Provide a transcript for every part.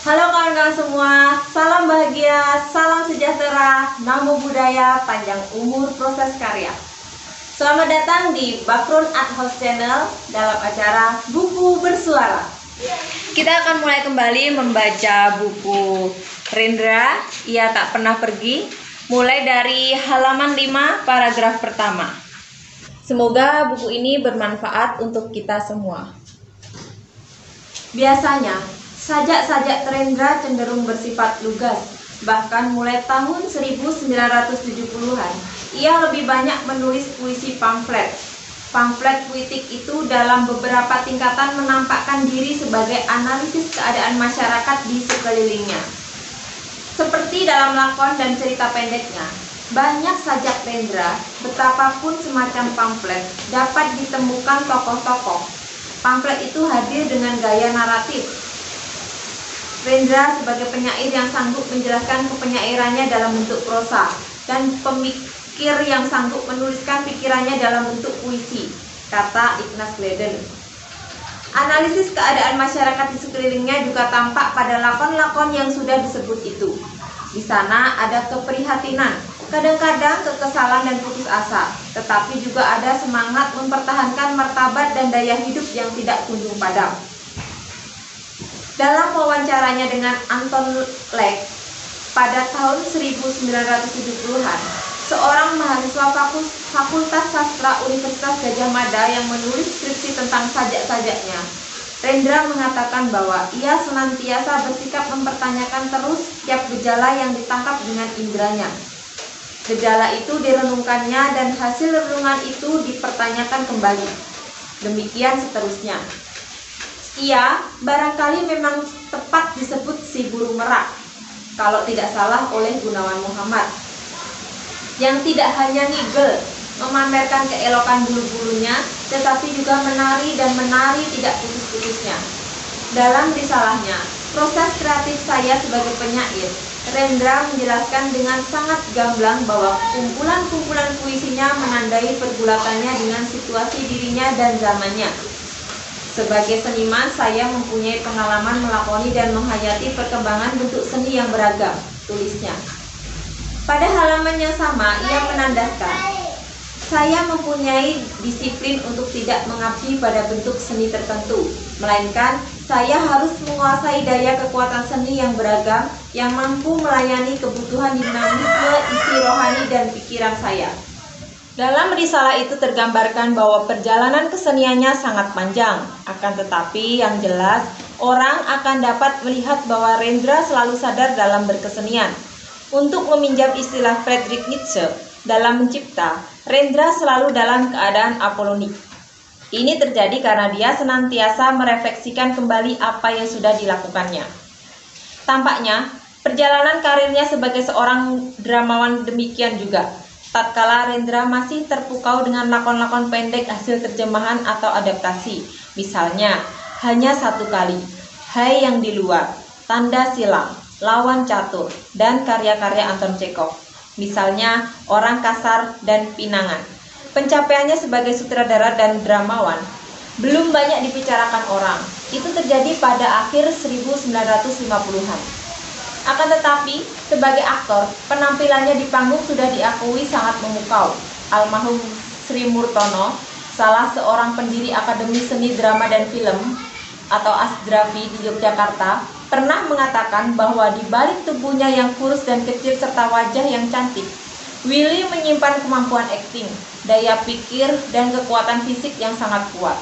Halo kawan-kawan semua, salam bahagia, salam sejahtera, namo buddhaya, panjang umur proses karya. Selamat datang di Background Art House Channel dalam acara Buku Bersuara. Kita akan mulai kembali membaca buku Rendra, Ia Tak Pernah Pergi, mulai dari halaman 5 paragraf pertama. Semoga buku ini bermanfaat untuk kita semua. Biasanya, sajak-sajak Rendra cenderung bersifat lugas. Bahkan mulai tahun 1970-an, ia lebih banyak menulis puisi pamflet. Pamflet puitik itu dalam beberapa tingkatan menampakkan diri sebagai analisis keadaan masyarakat di sekelilingnya. Seperti dalam lakon dan cerita pendeknya, banyak sajak Rendra, betapapun semacam pamflet, dapat ditemukan tokoh-tokoh. Pamflet itu hadir dengan gaya naratif. Rendra sebagai penyair yang sanggup menjelaskan kepenyairannya dalam bentuk prosa, dan pemikir yang sanggup menuliskan pikirannya dalam bentuk puisi, kata Ignaz Gledden. Analisis keadaan masyarakat di sekelilingnya juga tampak pada lakon-lakon yang sudah disebut itu. Di sana ada keprihatinan, kadang-kadang kekesalan dan putus asa, tetapi juga ada semangat mempertahankan martabat dan daya hidup yang tidak kunjung padam. Dalam wawancaranya dengan Anton Leck pada tahun 1970-an, seorang mahasiswa Fakultas Sastra Universitas Gadjah Mada yang menulis skripsi tentang sajak-sajaknya, Rendra mengatakan bahwa ia senantiasa bersikap mempertanyakan terus setiap gejala yang ditangkap dengan indranya. Gejala itu direnungkannya dan hasil renungan itu dipertanyakan kembali. Demikian seterusnya. Ia barangkali memang tepat disebut si burung merak, kalau tidak salah oleh Gunawan Muhammad, yang tidak hanya ngigel, memamerkan keelokan bulu-bulunya, tetapi juga menari dan menari tidak putus-putusnya. Dalam risalahnya, proses kreatif saya sebagai penyair, Rendra menjelaskan dengan sangat gamblang bahwa kumpulan-kumpulan puisinya menandai pergulatannya dengan situasi dirinya dan zamannya. Sebagai seniman, saya mempunyai pengalaman melakoni dan menghayati perkembangan bentuk seni yang beragam, tulisnya. Pada halaman yang sama, ia menandaskan, saya mempunyai disiplin untuk tidak mengabdi pada bentuk seni tertentu, melainkan saya harus menguasai daya kekuatan seni yang beragam yang mampu melayani kebutuhan dinamisme isi rohani dan pikiran saya. Dalam risalah itu tergambarkan bahwa perjalanan keseniannya sangat panjang, akan tetapi yang jelas orang akan dapat melihat bahwa Rendra selalu sadar dalam berkesenian. Untuk meminjam istilah Friedrich Nietzsche, dalam mencipta, Rendra selalu dalam keadaan apolonik. Ini terjadi karena dia senantiasa merefleksikan kembali apa yang sudah dilakukannya. Tampaknya, perjalanan karirnya sebagai seorang dramawan demikian juga. Tatkala Rendra masih terpukau dengan lakon-lakon pendek hasil terjemahan atau adaptasi, misalnya Hanya Satu Kali, Hai Yang di Luar, Tanda Silang, Lawan Catur, dan karya-karya Anton Chekhov, misalnya Orang Kasar dan Pinangan. Pencapaiannya sebagai sutradara dan dramawan belum banyak dibicarakan orang. Itu terjadi pada akhir 1950-an. Akan tetapi, sebagai aktor, penampilannya di panggung sudah diakui sangat memukau. Almarhum Sri Murtono, salah seorang pendiri Akademi Seni Drama dan Film atau ASDRAFI di Yogyakarta, pernah mengatakan bahwa di balik tubuhnya yang kurus dan kecil serta wajah yang cantik, Willy menyimpan kemampuan akting, daya pikir, dan kekuatan fisik yang sangat kuat.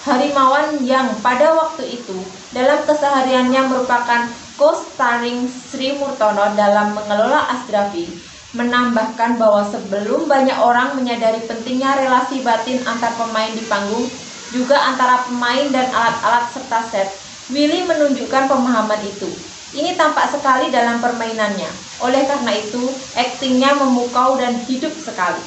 Harimawan yang pada waktu itu dalam kesehariannya merupakan co-starring Sri Murtono dalam mengelola ASDRAFI, menambahkan bahwa sebelum banyak orang menyadari pentingnya relasi batin antar pemain di panggung, juga antara pemain dan alat-alat serta set, Willy menunjukkan pemahaman itu. Ini tampak sekali dalam permainannya. Oleh karena itu, aktingnya memukau dan hidup sekali.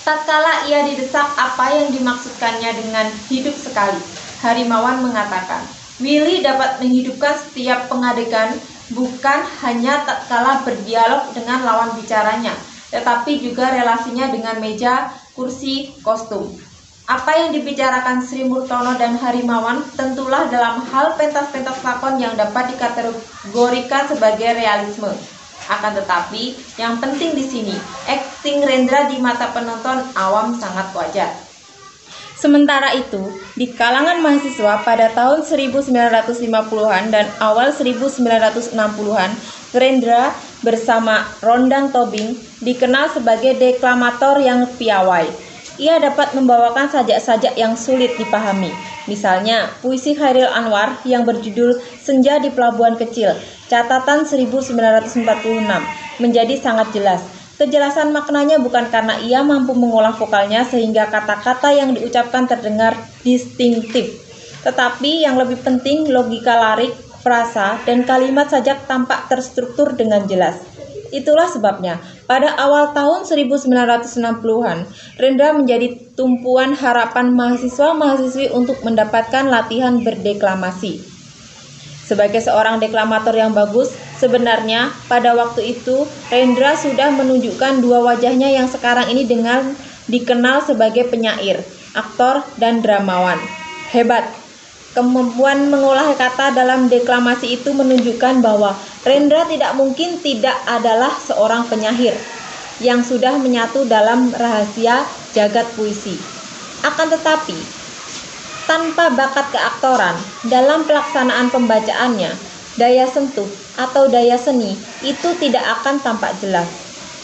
Tatkala ia didesak apa yang dimaksudkannya dengan hidup sekali, Harimawan mengatakan, Willy dapat menghidupkan setiap pengadegan bukan hanya tatkala berdialog dengan lawan bicaranya, tetapi juga relasinya dengan meja, kursi, kostum. Apa yang dibicarakan Sri Murtono dan Harimawan tentulah dalam hal pentas-pentas lakon yang dapat dikategorikan sebagai realisme. Akan tetapi, yang penting di sini, akting Rendra di mata penonton awam sangat wajar. Sementara itu, di kalangan mahasiswa pada tahun 1950-an dan awal 1960-an, Rendra bersama Rondang Tobing dikenal sebagai deklamator yang piawai. Ia dapat membawakan sajak-sajak yang sulit dipahami. Misalnya, puisi Chairil Anwar yang berjudul Senja di Pelabuhan Kecil, catatan 1946, menjadi sangat jelas. Kejelasan maknanya bukan karena ia mampu mengolah vokalnya sehingga kata-kata yang diucapkan terdengar distinktif, tetapi yang lebih penting logika lirik, frasa, dan kalimat sajak tampak terstruktur dengan jelas. Itulah sebabnya, pada awal tahun 1960-an, Rendra menjadi tumpuan harapan mahasiswa-mahasiswi untuk mendapatkan latihan berdeklamasi. Sebagai seorang deklamator yang bagus, sebenarnya pada waktu itu Rendra sudah menunjukkan dua wajahnya yang sekarang ini dengan dikenal sebagai penyair, aktor, dan dramawan. Hebat! Kemampuan mengolah kata dalam deklamasi itu menunjukkan bahwa Rendra tidak mungkin tidak adalah seorang penyair yang sudah menyatu dalam rahasia jagat puisi. Akan tetapi, tanpa bakat keaktoran dalam pelaksanaan pembacaannya, daya sentuh atau daya seni itu tidak akan tampak jelas.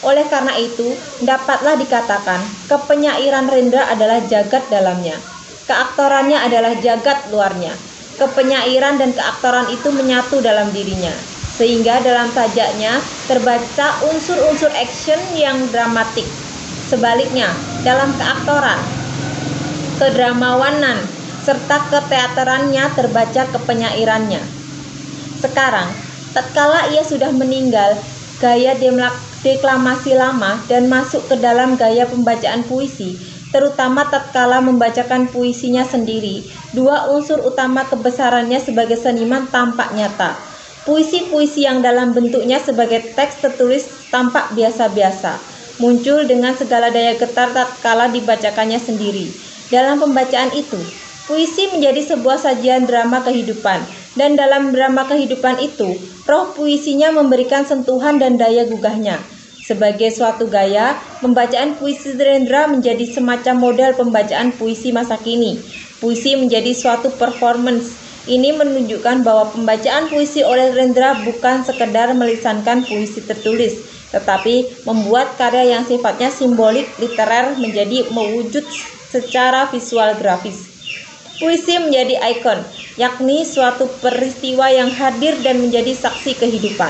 Oleh karena itu, dapatlah dikatakan kepenyairan Rendra adalah jagat dalamnya. Keaktorannya adalah jagat luarnya. Kepenyairan dan keaktoran itu menyatu dalam dirinya, sehingga dalam sajaknya terbaca unsur-unsur action yang dramatik. Sebaliknya, dalam keaktoran, kedramawanan, serta keteaterannya terbaca kepenyairannya. Sekarang, tatkala ia sudah meninggal gaya deklamasi lama dan masuk ke dalam gaya pembacaan puisi, terutama tatkala membacakan puisinya sendiri, dua unsur utama kebesarannya sebagai seniman tampak nyata. Puisi-puisi yang dalam bentuknya sebagai teks tertulis tampak biasa-biasa, muncul dengan segala daya getar tatkala dibacakannya sendiri. Dalam pembacaan itu, puisi menjadi sebuah sajian drama kehidupan, dan dalam drama kehidupan itu, roh puisinya memberikan sentuhan dan daya gugahnya. Sebagai suatu gaya, pembacaan puisi Rendra menjadi semacam model pembacaan puisi masa kini. Puisi menjadi suatu performance. Ini menunjukkan bahwa pembacaan puisi oleh Rendra bukan sekedar melisankan puisi tertulis, tetapi membuat karya yang sifatnya simbolik literer menjadi mewujud secara visual grafis. Puisi menjadi ikon, yakni suatu peristiwa yang hadir dan menjadi saksi kehidupan.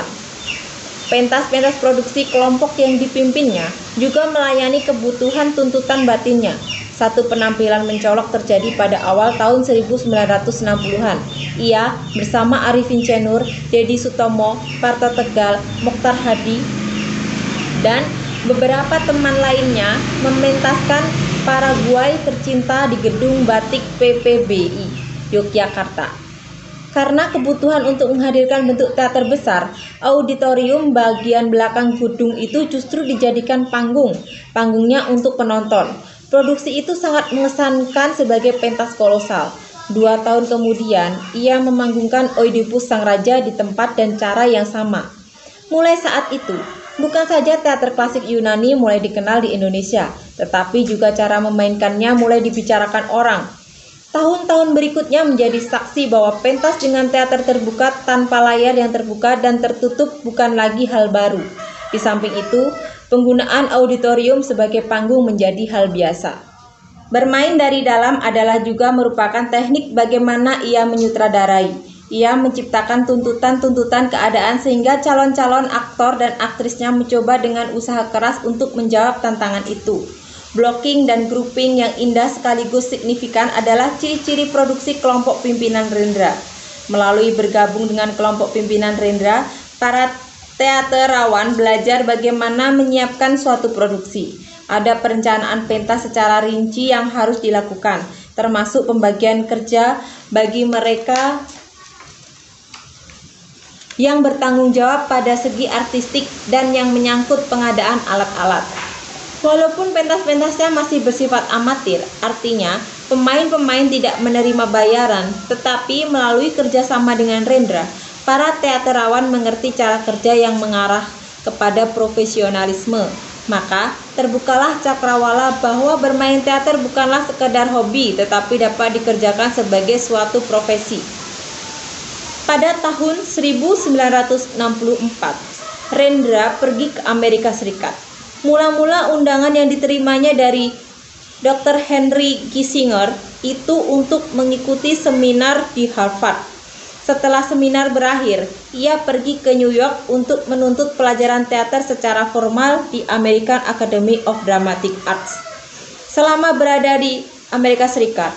Pentas-pentas produksi kelompok yang dipimpinnya juga melayani kebutuhan tuntutan batinnya. Satu penampilan mencolok terjadi pada awal tahun 1960-an. Ia bersama Arifin Cenur, Dedi Sutomo, Parto Tegal, Mokhtar Hadi, dan beberapa teman lainnya mementaskan Paraguay tercinta di Gedung Batik PPBI, Yogyakarta. Karena kebutuhan untuk menghadirkan bentuk teater besar, auditorium bagian belakang gedung itu justru dijadikan panggungnya untuk penonton. Produksi itu sangat mengesankan sebagai pentas kolosal. 2 tahun kemudian, ia memanggungkan Oedipus Sang Raja di tempat dan cara yang sama. Mulai saat itu, bukan saja teater klasik Yunani mulai dikenal di Indonesia, tetapi juga cara memainkannya mulai dibicarakan orang. Tahun-tahun berikutnya menjadi saksi bahwa pentas dengan teater terbuka tanpa layar yang terbuka dan tertutup bukan lagi hal baru. Di samping itu, penggunaan auditorium sebagai panggung menjadi hal biasa. Bermain dari dalam adalah juga merupakan teknik bagaimana ia menyutradarai. Ia menciptakan tuntutan-tuntutan keadaan sehingga calon-calon aktor dan aktrisnya mencoba dengan usaha keras untuk menjawab tantangan itu. Blocking dan grouping yang indah sekaligus signifikan adalah ciri-ciri produksi kelompok pimpinan Rendra. Melalui bergabung dengan kelompok pimpinan Rendra, para teaterawan belajar bagaimana menyiapkan suatu produksi. Ada perencanaan pentas secara rinci yang harus dilakukan, termasuk pembagian kerja bagi mereka yang bertanggung jawab pada segi artistik dan yang menyangkut pengadaan alat-alat. Walaupun pentas-pentasnya masih bersifat amatir, artinya pemain-pemain tidak menerima bayaran, tetapi melalui kerjasama dengan Rendra, para teaterawan mengerti cara kerja yang mengarah kepada profesionalisme. Maka terbukalah cakrawala bahwa bermain teater bukanlah sekedar hobi, tetapi dapat dikerjakan sebagai suatu profesi. Pada tahun 1964, Rendra pergi ke Amerika Serikat. Mula-mula undangan yang diterimanya dari Dr. Henry Kissinger itu untuk mengikuti seminar di Harvard. Setelah seminar berakhir, ia pergi ke New York untuk menuntut pelajaran teater secara formal di American Academy of Dramatic Arts. Selama berada di Amerika Serikat,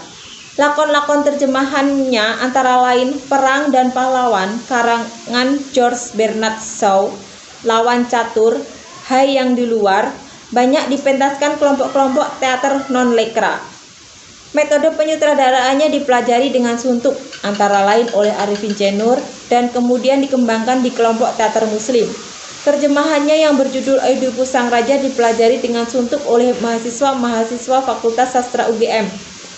lakon-lakon terjemahannya antara lain Perang dan Pahlawan karangan George Bernard Shaw, Lawan Catur, Hai yang di Luar, banyak dipentaskan kelompok-kelompok teater non-lekra. Metode penyutradaraannya dipelajari dengan suntuk, antara lain oleh Arifin C. Nur, dan kemudian dikembangkan di kelompok teater muslim. Terjemahannya yang berjudul Oedipus Sang Raja dipelajari dengan suntuk oleh mahasiswa-mahasiswa Fakultas Sastra UGM,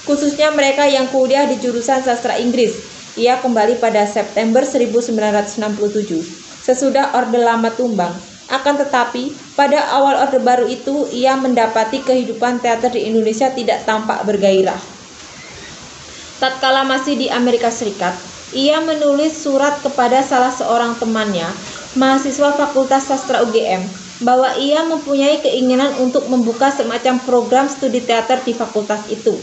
khususnya mereka yang kuliah di jurusan sastra Inggris. Ia kembali pada September 1967, sesudah Orde Lama tumbang. Akan tetapi, pada awal Orde Baru itu, ia mendapati kehidupan teater di Indonesia tidak tampak bergairah. Tatkala masih di Amerika Serikat, ia menulis surat kepada salah seorang temannya, mahasiswa Fakultas Sastra UGM, bahwa ia mempunyai keinginan untuk membuka semacam program studi teater di fakultas itu.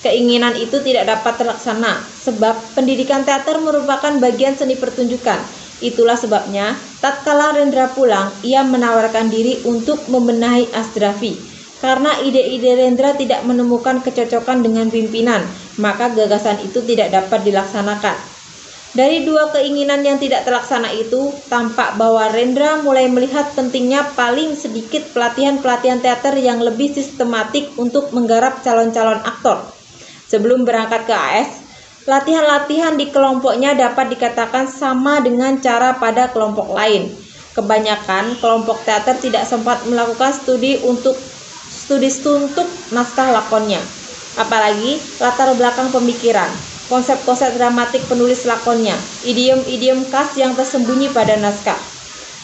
Keinginan itu tidak dapat terlaksana, sebab pendidikan teater merupakan bagian seni pertunjukan. Itulah sebabnya, tatkala Rendra pulang, ia menawarkan diri untuk membenahi Asdrafi. Karena ide-ide Rendra tidak menemukan kecocokan dengan pimpinan, maka gagasan itu tidak dapat dilaksanakan. Dari dua keinginan yang tidak terlaksana itu, tampak bahwa Rendra mulai melihat pentingnya paling sedikit pelatihan-pelatihan teater yang lebih sistematik untuk menggarap calon-calon aktor. Sebelum berangkat ke AS, latihan-latihan di kelompoknya dapat dikatakan sama dengan cara pada kelompok lain. Kebanyakan kelompok teater tidak sempat melakukan studi untuk naskah lakonnya, apalagi latar belakang pemikiran, konsep-konsep dramatik penulis lakonnya, idiom-idiom khas yang tersembunyi pada naskah.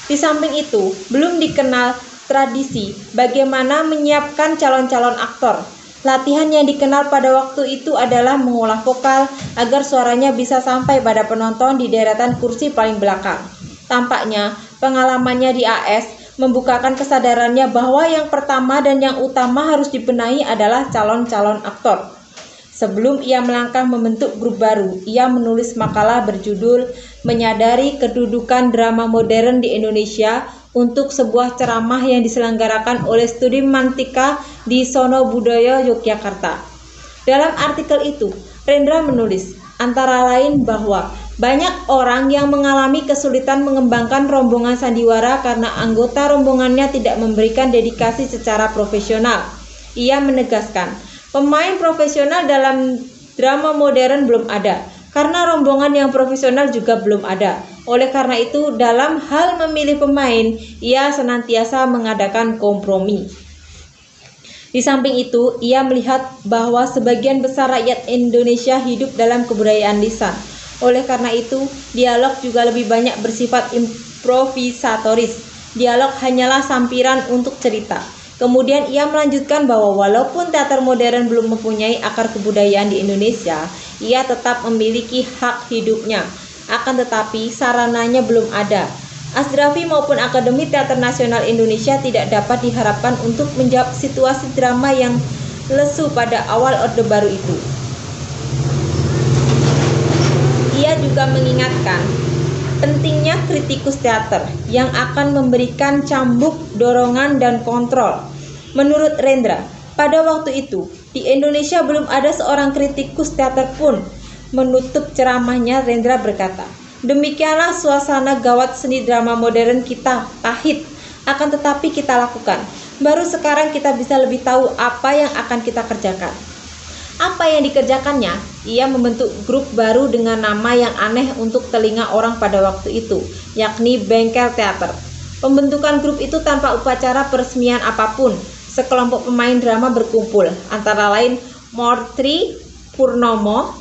Di samping itu, belum dikenal tradisi bagaimana menyiapkan calon-calon aktor. Latihan yang dikenal pada waktu itu adalah mengolah vokal agar suaranya bisa sampai pada penonton di deretan kursi paling belakang. Tampaknya pengalamannya di AS membukakan kesadarannya bahwa yang pertama dan yang utama harus dibenahi adalah calon-calon aktor. Sebelum ia melangkah membentuk grup baru, ia menulis makalah berjudul Menyadari Kedudukan Drama Modern di Indonesia untuk sebuah ceramah yang diselenggarakan oleh Studi Mantika di Sono Budoyo, Yogyakarta. Dalam artikel itu, Rendra menulis, antara lain bahwa banyak orang yang mengalami kesulitan mengembangkan rombongan sandiwara karena anggota rombongannya tidak memberikan dedikasi secara profesional. Ia menegaskan, pemain profesional dalam drama modern belum ada, karena rombongan yang profesional juga belum ada. Oleh karena itu, dalam hal memilih pemain, ia senantiasa mengadakan kompromi. Di samping itu, ia melihat bahwa sebagian besar rakyat Indonesia hidup dalam kebudayaan lisan. Oleh karena itu, dialog juga lebih banyak bersifat improvisatoris. Dialog hanyalah sampiran untuk cerita. Kemudian ia melanjutkan bahwa walaupun teater modern belum mempunyai akar kebudayaan di Indonesia, ia tetap memiliki hak hidupnya. Akan tetapi sarananya belum ada. Asdrafi maupun Akademi Teater Nasional Indonesia tidak dapat diharapkan untuk menjawab situasi drama yang lesu pada awal Orde Baru itu. Ia juga mengingatkan pentingnya kritikus teater yang akan memberikan cambuk, dorongan, dan kontrol. Menurut Rendra, pada waktu itu di Indonesia belum ada seorang kritikus teater pun. Menutup ceramahnya, Rendra berkata, demikianlah suasana gawat seni drama modern kita, pahit, akan tetapi kita lakukan. Baru sekarang kita bisa lebih tahu apa yang akan kita kerjakan. Apa yang dikerjakannya? Ia membentuk grup baru dengan nama yang aneh untuk telinga orang pada waktu itu, yakni Bengkel Teater. Pembentukan grup itu tanpa upacara peresmian apapun. sekelompok pemain drama berkumpul, antara lain Mortri Purnomo,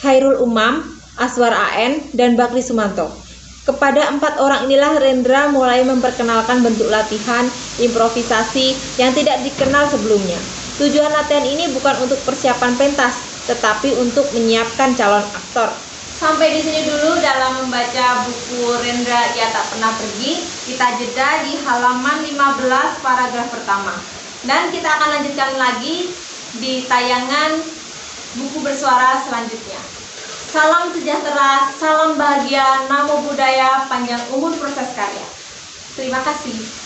Khairul Umam, Aswar AN, dan Bakri Sumanto. Kepada 4 orang inilah Rendra mulai memperkenalkan bentuk latihan improvisasi yang tidak dikenal sebelumnya. Tujuan latihan ini bukan untuk persiapan pentas, tetapi untuk menyiapkan calon aktor. Sampai di sini dulu dalam membaca buku Rendra Ia Tak Pernah Pergi. Kita jeda di halaman 15 paragraf pertama. Dan kita akan lanjutkan lagi di tayangan buku bersuara selanjutnya. Salam sejahtera, salam bahagia, namo buddhaya, panjang umur proses karya. Terima kasih.